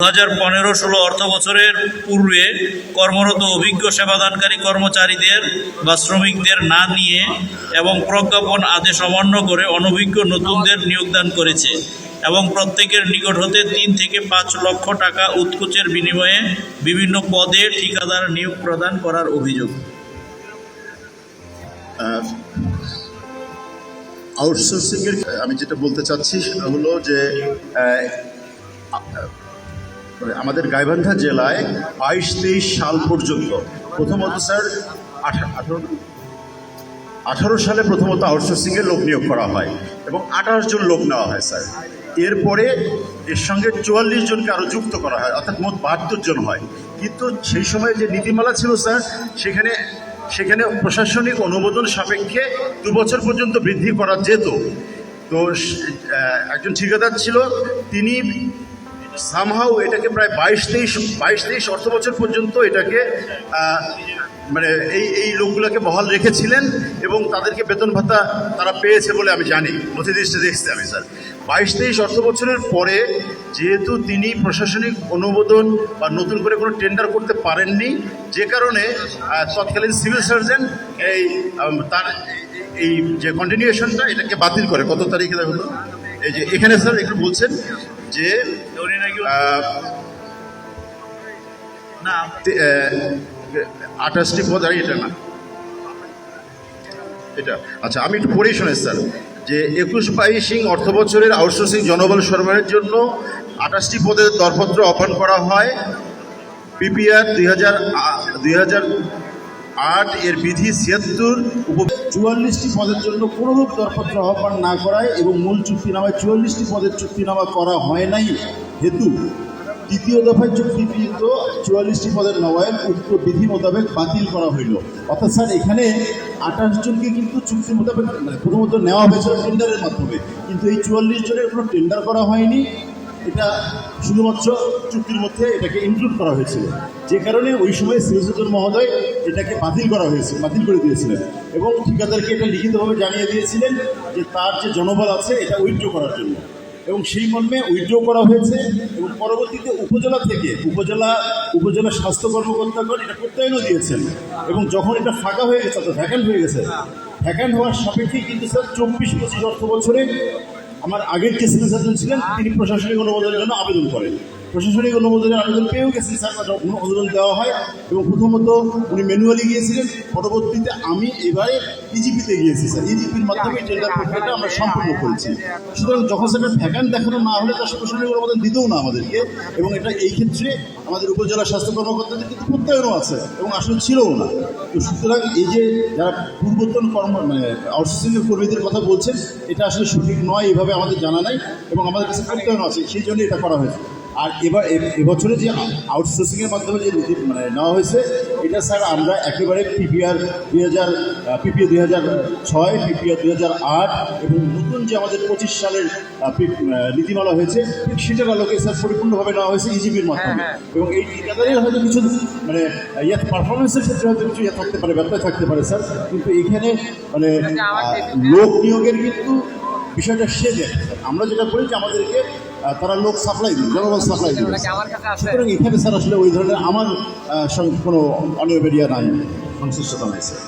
2015-16 অর্থ বছরের পূর্বে কর্মরত অভিজ্ঞ সেবাদানকারী কর্মচারীদের বা শ্রমিকদের না নিয়ে এবং প্রজ্ঞাপন আদেশ অমান্য করে অনভিজ্ঞ নতুনদের নিয়োগদান করেছে এবং প্রত্যেকের নিকট হতে 3 থেকে 5 লক্ষ টাকা উৎকোচের বিনিময়ে বিভিন্ন পদে ঠিকাদার নিয়োগ প্রদান করার অভিযোগ। আউটসোর্সিংয়ের আমি যেটা বলতে চাচ্ছি সেটা হলো যে আমাদের গাইবান্ধা জেলায় 22-23 সাল পর্যন্ত প্রথমত স্যার 18 সালে প্রথমত আউটসোর্সিংয়ে লোক নিয়োগ করা হয় এবং 28 জন লোক নেওয়া হয় স্যার। এরপরে এর সঙ্গে 44 জনকে আরও যুক্ত করা হয়, অর্থাৎ মোট 72 জন হয়। কিন্তু সেই সময় যে নীতিমালা ছিল স্যার, সেখানে প্রশাসনিক অনুমোদন সাপেক্ষে 2 বছর পর্যন্ত বৃদ্ধি করা যেত। তো একজন ঠিকাদার ছিল, তিনি সামহাউ এটাকে প্রায় 22-23 অর্থ বছর পর্যন্ত এটাকে মানে এই লোকগুলোকে বহাল রেখেছিলেন এবং তাদেরকে বেতন ভাতা তারা পেয়েছে বলে আমি জানি, নথিদৃষ্টে দেখছি আমি স্যার। 22-23 অর্থ বছরের পরে যেহেতু তিনি প্রশাসনিক অনুমোদন বা নতুন করে কোনো টেন্ডার করতে পারেননি, যে কারণে তৎকালীন সিভিল সার্জন তার এই যে কন্টিনিউশনটা এটাকে বাতিল করে। কত তারিখে হলো এই যে এখানে স্যার একটু বলছেন যে 28টি পদ, আর এটা না এটা আচ্ছা আমি একটু পড়েই শোনাই স্যার যে 21-22 অর্থ বছরের আউটসোর্সিং জনবল সরবরাহের জন্য 28টি পদের দরপত্র আহ্বান করা হয়। পিপিআর 2008 এর বিধি 76 44টি পদের জন্য কোনোরূপ দরপত্র আহ্বান না করায় এবং মূল চুক্তিনামায় 44টি পদের চুক্তিনামা করা হয় নাই হেতু দ্বিতীয় দফায় চুক্তিকৃত 44টি পদের নবায়ন উক্ত বিধি মোতাবেক বাতিল করা হইল। অর্থাৎ স্যার এখানে 28 জনকে কিন্তু চুক্তি মোতাবেক প্রথমত নেওয়া হয়েছিল টেন্ডারের মাধ্যমে, কিন্তু এই 44 জনের কোনো টেন্ডার করা হয়নি। এটা শুধুমাত্র চুক্তির মধ্যে এটাকে ইনক্লুড করা হয়েছিল, যে কারণে ওই সময় সিভিল সার্জন মহোদয় এটাকে বাতিল করে দিয়েছিলেন এবং ঠিকাদারকে এটা লিখিতভাবে জানিয়ে দিয়েছিলেন যে তার যে জনবল আছে এটা উইথড্র করার জন্য, এবং সেই মর্মে উইথড্র করা হয়েছে। এবং পরবর্তীতে উপজেলা থেকে উপজেলা স্বাস্থ্য কর্মকর্তাগণ এটা প্রত্যয়নও দিয়েছেন এবং যখন এটা ফাঁকা হয়ে গেছে, অর্থাৎ ভ্যাকান্ট হয়ে গেছে, ভ্যাকান্ট হওয়ার সাপেক্ষে কিন্তু স্যার 24-25 অর্থ বছরে আমার আগের যে সিভিল সার্জন ছিলেন তিনি প্রশাসনিক অনুমোদনের জন্য আবেদন করেন। প্রশাসনিক অনুমোদনের আবেদন পেয়েও গেছেন স্যার, অনুমোদন দেওয়া হয় এবং প্রথমত উনি ম্যানুয়ালি গিয়েছিলেন, পরবর্তীতে আমি এবারে ইজিপিতে গিয়েছি স্যার। ইজিপির মাধ্যমে টেন্ডার প্রক্রিয়াটা আমরা সম্পূর্ণ করেছি। সুতরাং যখন সেটা ভ্যাকান্ট দেখানো না হলে তার প্রশাসনিক অনুমোদন দিতেও না আমাদেরকে, এবং এটা এই ক্ষেত্রে আমাদের উপজেলা স্বাস্থ্য কর্মকর্তাদের কিন্তু প্রত্যয়নও আছে এবং আসলে ছিলও না। তো সুতরাং এই যে যারা পূর্বতন আউটসোর্সিংয়ের কর্মীদের কথা বলছেন, এটা আসলে সঠিক নয়, এভাবে আমাদের জানা নাই এবং আমাদের কাছে প্রত্যয়ন আছে, সেই জন্য এটা করা হয়েছে। আর এবছরে যে আউটসোর্সিংয়ের মাধ্যমে যে নেওয়া হয়েছে, এটা স্যার আমরা একেবারে পিপিআর 2006, পিপিআর 2008 এবং নতুন যে আমাদের 25 সালের নীতিমালা হয়েছে সেটার আলোকে স্যার পরিপূর্ণভাবে নেওয়া হয়েছে ইজিপির মাধ্যমে। এবং এই ঠিকাদারের হয়তো কিছু পারফরমেন্সের ক্ষেত্রে হয়তো কিছু থাকতে পারে, ব্যর্থ থাকতে পারে স্যার, কিন্তু এখানে লোক নিয়োগের কিন্তু বিষয়টা সে দেয়। আমরা যেটা করি যে আমাদেরকে তারা লোক সাপ্লাই দিই, জনবল সাপ্লাই দিই। সুতরাং এখানে স্যার আসলে ওই ধরনের আমার সঙ্গে কোনো অনিয়মেরিয়া নাই, সংশ্লিষ্টতা নাই স্যার।